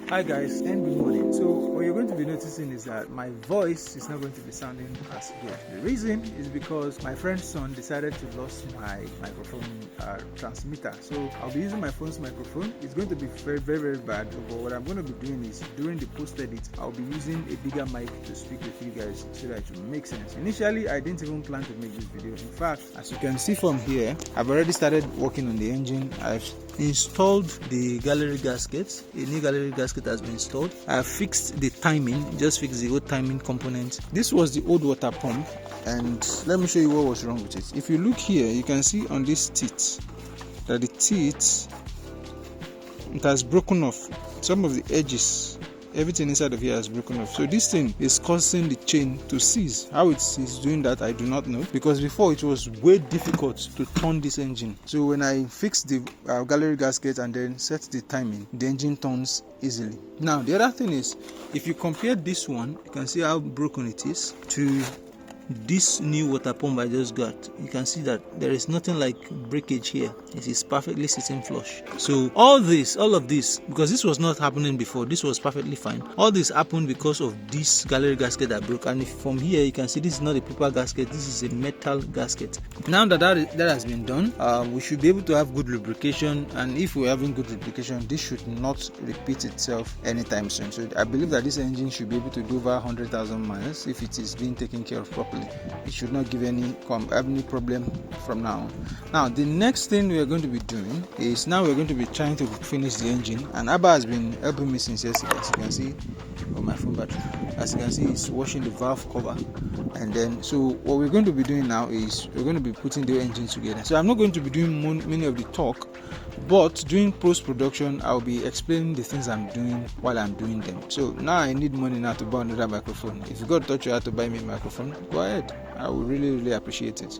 Hi guys, and good morning. So what you're going to be noticing is that my voice is not going to be sounding as good. The reason is because my friend's son decided to lose my microphone transmitter. So I'll be using my phone's microphone. It's going to be very bad, but what I'm going to be doing is during the post edit, I'll be using a bigger mic to speak with you guys so that it will make sense. Initially, I didn't even plan to make this video. In fact, as you can see from here, I've already started working on the engine. I've installed the gallery gasket. A new gallery gasket has been installed. I've fixed the timing, just fixed the old timing component. This was the old water pump, and let me show you what was wrong with it. If you look here, you can see on this teeth that the teeth, it has broken off. Some of the edges, everything inside of here has broken off. So this thing is causing the chain to seize. How it is doing that, I do not know, because before it was way difficult to turn this engine. So when I fix the gallery gasket and then set the timing, the engine turns easily. Now the other thing is, if you compare this one, you can see how broken it is, to this new water pump I just got. You can see that there is nothing like breakage here. It is perfectly sitting flush. So all of this, because this was not happening before, this was perfectly fine. All this happened because of this gallery gasket that broke. And if from here you can see, this is not a paper gasket, this is a metal gasket. Now that has been done, we should be able to have good lubrication, and if we're having good lubrication, this should not repeat itself anytime soon. So I believe that this engine should be able to do over 100,000 miles if it is being taken care of properly. It should not give any problem from now on. Now the next thing we are going to be doing is, now we're going to be trying to finish the engine, and Abba has been helping me since yesterday. As you can see on my phone battery, as you can see, it's washing the valve cover. And then, so what we're going to be doing now is we're going to be putting the engine together. So I'm not going to be doing many of the talk, but during post-production I'll be explaining the things I'm doing while I'm doing them. So now I need money now to buy another microphone. If you got touch you have to buy me a microphone, go ahead. I would really appreciate it.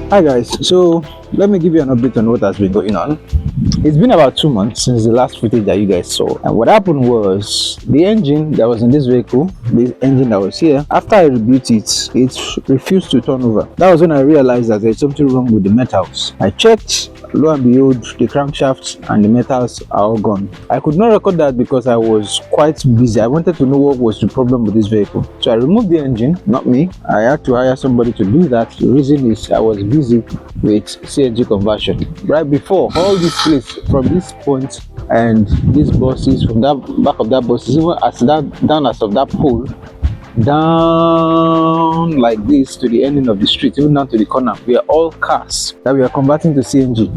Hi guys, so let me give you an update on what has been going on. It's been about 2 months since the last footage that you guys saw, and what happened was, the engine that was in this vehicle, the engine that was here, after I rebuilt it, it refused to turn over. That was when I realized that there's something wrong with the metals. I checked, lo and behold, the crankshaft and the metals are all gone. I could not record that because I was quite busy. I wanted to know what was the problem with this vehicle. So I removed the engine, not me. I had to hire somebody to do that. The reason is I was busy with CNG conversion. Right before, all this place, from this point and these buses, from that back of that bus, even as that down as of that pole, down like this to the ending of the street, even down to the corner, we are all cars that we are converting to CNG.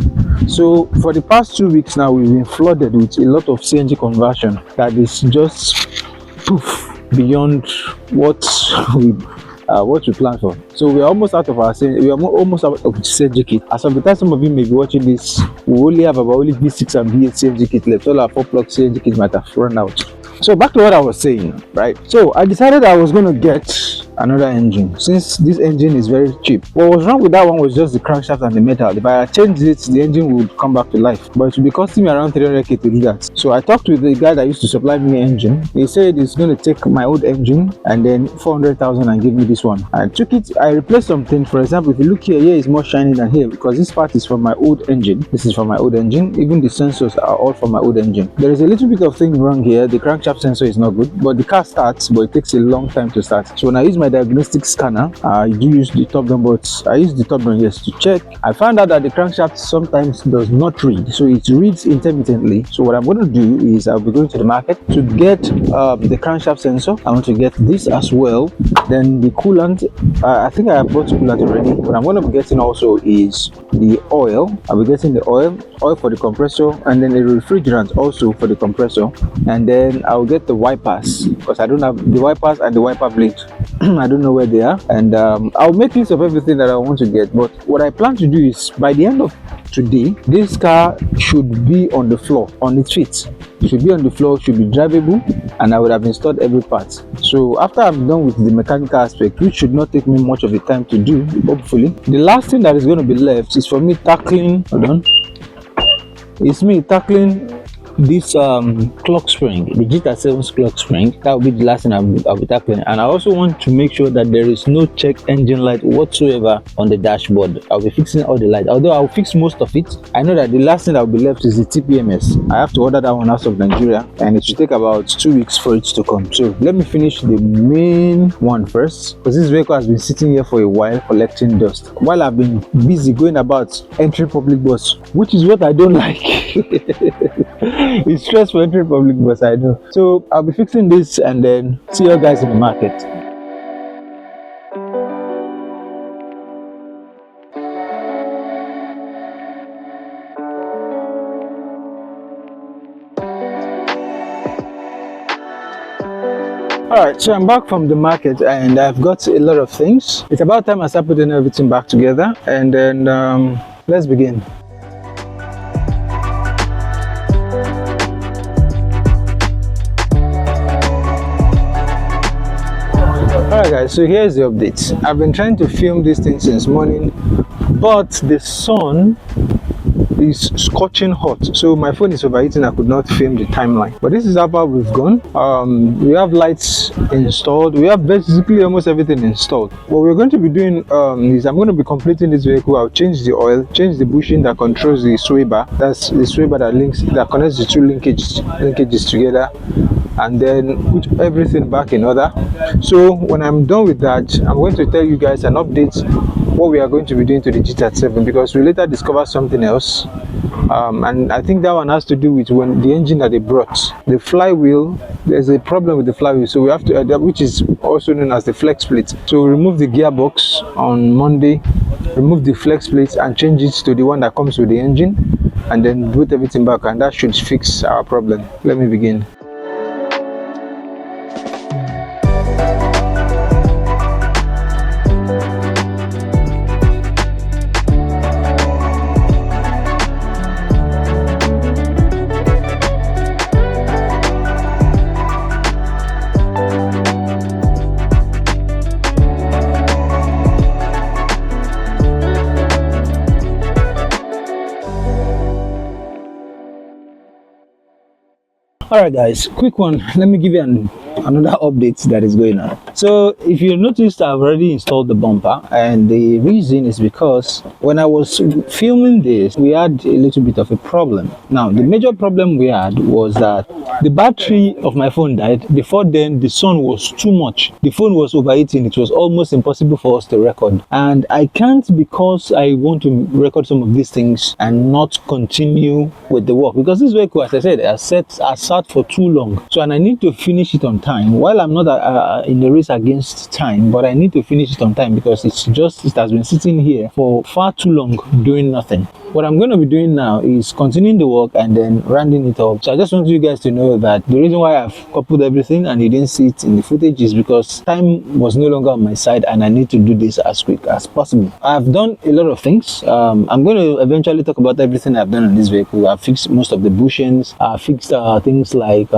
So for the past 2 weeks now, we've been flooded with a lot of CNG conversion that is just beyond what we plan for. So we are almost out of our CNG kit. As of the time some of you may be watching this, we only have about only V6 and V8 CNG kit left. All our 4-plug CNG kits might have run out. So back to what I was saying, right? So I decided I was going to get another engine, since this engine is very cheap. What was wrong with that one was just the crankshaft and the metal. If I changed it, the engine would come back to life, but it would be costing me around 300k to do that. So I talked with the guy that used to supply me engine. He said it's going to take my old engine and then 400,000 and give me this one. I took it, I replaced something. For example, if you look here is more shiny than here because this part is from my old engine. This is from my old engine. Even the sensors are all from my old engine. There is a little bit of thing wrong here. The crankshaft sensor is not good, but the car starts, but it takes a long time to start. So when I use my diagnostic scanner, I do use the top down, but I use the top down, yes, to check. I found out that the crankshaft sometimes does not read, so it reads intermittently. So what I'm going to do is I'll be going to the market to get the crankshaft sensor. I want to get this as well. Then the coolant, I think I have bought coolant already. What I'm going to be getting also is the oil. I'll be getting the oil for the compressor, and then a refrigerant also for the compressor. And then I'll get the wipers because I don't have the wipers and the wiper blade. I don't know where they are, and I'll make list of everything that I want to get. But what I plan to do is by the end of today, this car should be on the floor, on its feet. It should be on the floor, should be drivable, and I would have installed every part. So after I'm done with the mechanical aspect, which should not take me much of the time to do, hopefully, the last thing that is going to be left is for me tackling, this clock spring, the G37's clock spring. That will be the last thing I'll be tackling. And I also want to make sure that there is no check engine light whatsoever on the dashboard. I'll be fixing all the lights, although I'll fix most of it. I know that the last thing that will be left is the TPMS. I have to order that one out of Nigeria, and it should take about 2 weeks for it to come. So let me finish the main one first, because this vehicle has been sitting here for a while collecting dust while I've been busy going about entering public bus, which is what I don't like. It's stress for entering public bus, I know. So I'll be fixing this and then see you guys in the market. Alright, so I'm back from the market and I've got a lot of things. It's about time I start putting everything back together, and then let's begin. Alright guys, so here's the update. I've been trying to film this thing since morning, but the sun is scorching hot, so my phone is overheating. I could not film the timeline, but this is how far we've gone. We have lights installed, we have basically almost everything installed. What we're going to be doing is I'm going to be completing this vehicle. I'll change the oil, change the bushing that controls the sway bar. That's the sway bar that connects the two linkages together, and then put everything back in order. So when I'm done with that, I'm going to tell you guys an update what we are going to be doing to the G37, because we later discovered something else, and I think that one has to do with when the engine that they brought, the flywheel, there's a problem with the flywheel, so we have to adapt, which is also known as the flex plate. So remove the gearbox on Monday, remove the flex plate and change it to the one that comes with the engine, and then put everything back, and that should fix our problem. Let me begin. Alright guys, quick one. Let me give you another update that is going on. So if you noticed, I've already installed the bumper, and the reason is because when I was filming this, we had a little bit of a problem. Now the major problem we had was that the battery of my phone died. Before then, the sun was too much, the phone was overheating. It was almost impossible for us to record, and I can't, because I want to record some of these things and not continue with the work, because this vehicle, as I said, I sat for too long. So, and I need to finish it on time. While I'm not in the race against time, but I need to finish it on time because it has been sitting here for far too long doing nothing. What I'm going to be doing now is continuing the work and then rounding it up. So I just want you guys to know that the reason why I've coupled everything and you didn't see it in the footage is because time was no longer on my side, and I need to do this as quick as possible. I've done a lot of things. I'm going to eventually talk about everything I've done on this vehicle. I've fixed most of the bushings. I fixed things like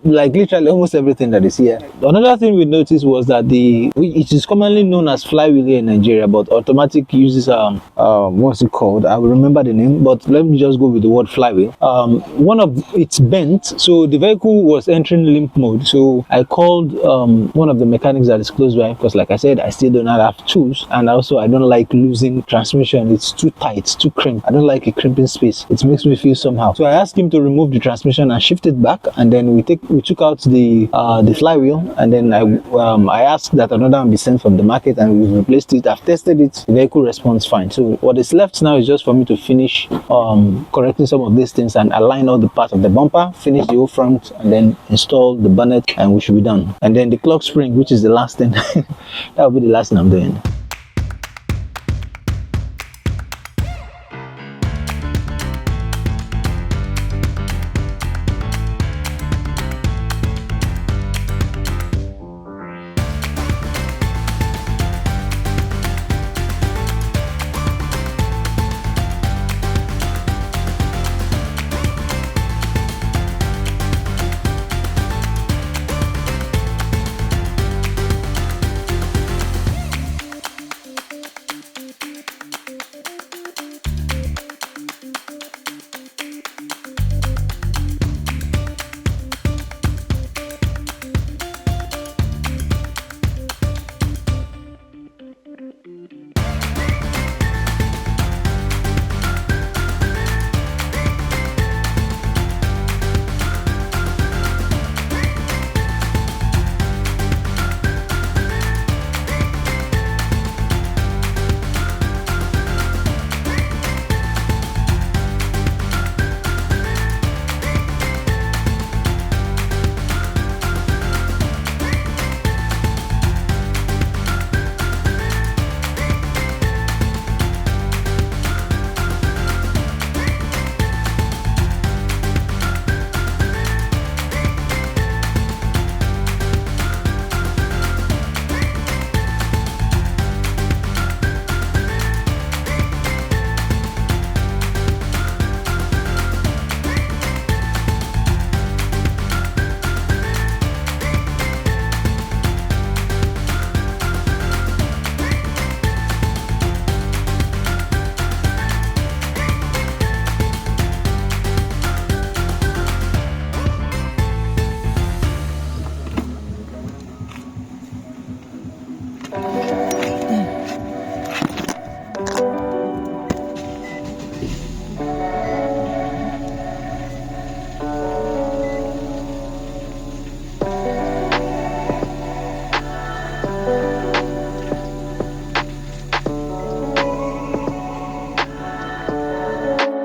like literally almost everything that is here. Another thing we noticed was that it is commonly known as flywheel here in Nigeria, but automatic uses what's it called? I will remember the name, but let me just go with the word flywheel. One of it's bent, so the vehicle was entering limp mode. So I called one of the mechanics that is close by, because like I said, I still do not have tools, and also I don't like losing transmission. It's too tight, too crimped. I don't like a crimping space. It makes me feel somehow. So I asked him to remove the transmission and shift it back, and then we took out the flywheel, and then I asked that another one be sent from the market, and we've replaced it. I've tested it. The vehicle responds fine. So what is left now is just for me to finish correcting some of these things and align all the parts of the bumper, finish the whole front, and then install the bonnet, and we should be done. And then the clock spring, which is the last thing, that will be the last thing I'm doing.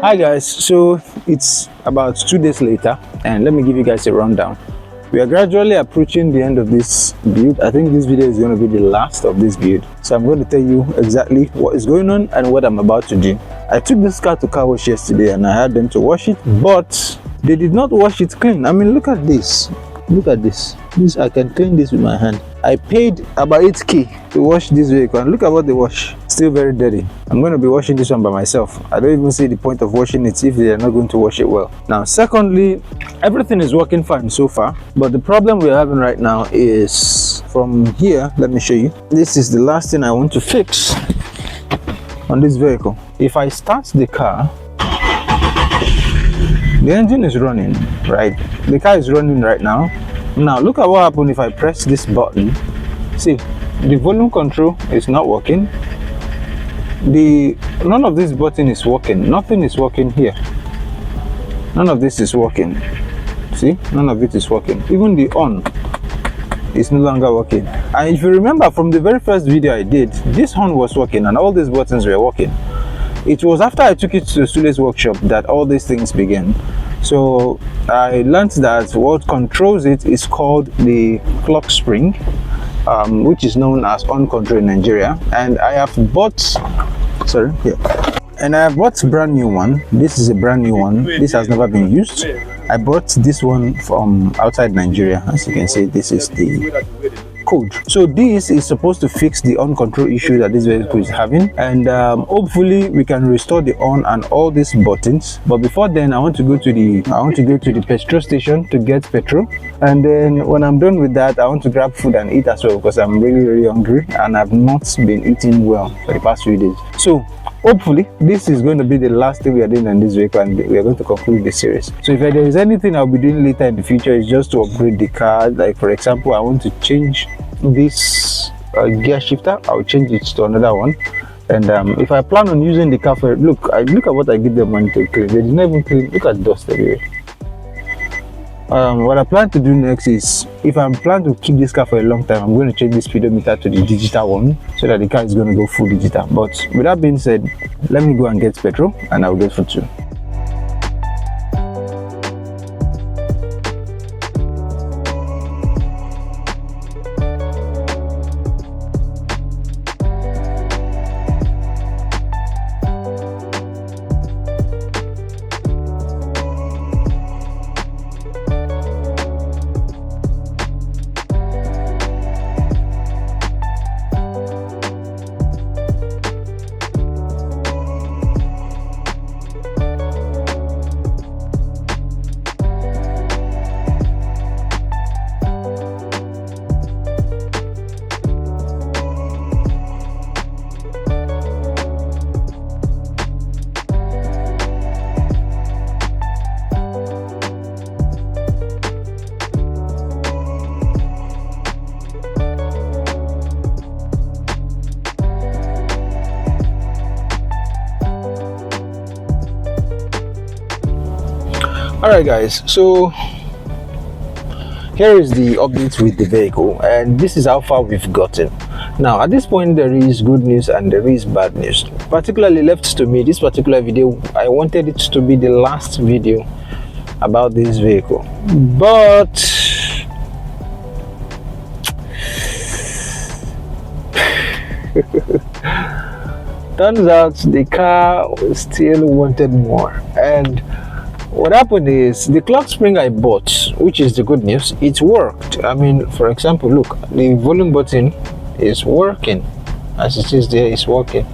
Hi guys, so it's about 2 days later, and let me give you guys a rundown. We are gradually approaching the end of this build. I think this video is going to be the last of this build, so I'm going to tell you exactly what is going on and what I'm about to do. I took this car to car wash yesterday and I had them to wash it, but they did not wash it clean. I mean, look at this. Look at this. I can clean this with my hand. I paid about 8k to wash this vehicle, and look at what they wash. Still very dirty. I'm going to be washing this one by myself. I don't even see the point of washing it if they are not going to wash it well. Now, secondly, everything is working fine so far, but the problem we're having right now is from here. Let me show you. This is the last thing I want to fix on this vehicle. If I start the car, the engine is running, right? The car is running right now. Now look at what happens if I press this button. See, the volume control is not working. None of this button is working. Nothing is working here. None of this is working. See, none of it is working. Even the on is no longer working. And if you remember from the very first video I did, this horn was working and all these buttons were working. It was after I took it to Sule's workshop that all these things began. So I learned that what controls it is called the clock spring, which is known as on control in Nigeria. And I have bought, and I have bought a brand new one. This is a brand new one. This has never been used. I bought this one from outside Nigeria. As you can see, this is the code. So this is supposed to fix the on control issue that this vehicle is having, and hopefully we can restore the on and all these buttons. But before then, I want to go to the petrol station to get petrol, and then when I'm done with that, I want to grab food and eat as well, because I'm really hungry and I've not been eating well for the past few days. So hopefully this is going to be the last thing we are doing on this vehicle, and we are going to conclude the series. So if there is anything I'll be doing later in the future, is just to upgrade the car. Like for example, I want to change this gear shifter. I'll change it to another one. And if I plan on using the car for look at what I give them money to clean. They did not even clean. Look at dust everywhere. What I plan to do next is, if I'm planning to keep this car for a long time, I'm going to change the speedometer to the digital one, so that the car is going to go full digital. But with that being said, let me go and get petrol, and I'll get food too. Alright guys, so here is the update with the vehicle, and this is how far we've gotten. Now at this point, there is good news and there is bad news. Particularly left to me, this particular video, I wanted it to be the last video about this vehicle, but turns out the car still wanted more. And what happened is, the clock spring I bought, which is the good news, it worked. I mean, for example, look, the volume button is working. As it is there, it's working.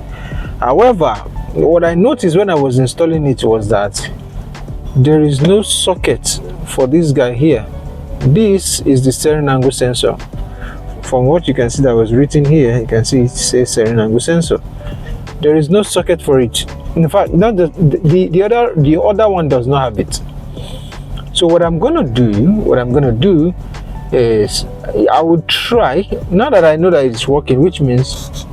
However, what I noticed when I was installing it was that there is no socket for this guy here. This is the steering angle sensor. From what you can see that was written here, you can see it says steering angle sensor. There is no socket for it. In fact, not the other one does not have it. So what I'm gonna do is, I would try, now that I know that it's working, which means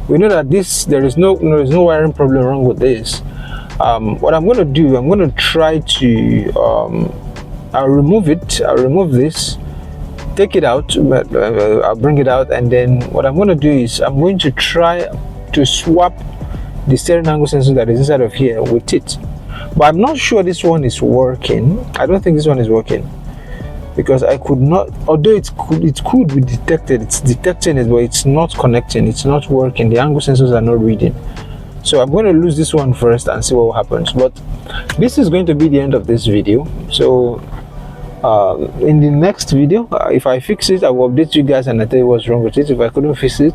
we know that there is no wiring problem wrong with this. What I'm gonna do, I'm gonna try to I'll remove this, take it out, but I'll bring it out, and then what I'm going to do is, I'm going to try to swap the steering angle sensor that is inside of here with it. But I'm not sure this one is working. I don't think this one is working, because I could not, although it could be detected, it's detecting it, but it's not connecting, it's not working. The angle sensors are not reading. So I'm going to lose this one first and see what happens. But this is going to be the end of this video. So in the next video, if I fix it, I will update you guys and I tell you what's wrong with it. If I couldn't fix it,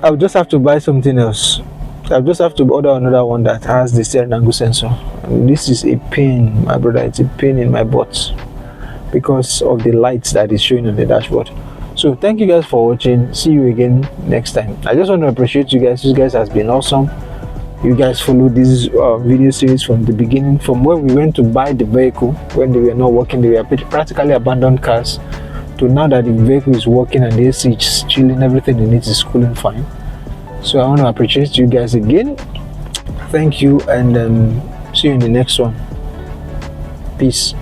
I'll just have to buy something else. I'll just have to order another one that has the steering angle sensor. And this is a pain, my brother. It's a pain in my butt because of the lights that is showing on the dashboard. So thank you guys for watching. See you again next time. I just want to appreciate you guys. You guys has been awesome. You guys followed this video series from the beginning, from when we went to buy the vehicle, when they were not working, they were practically abandoned cars, to now that the vehicle is working and the AC is chilling, everything in it is cooling fine. So I want to appreciate you guys again. Thank you, and see you in the next one. Peace.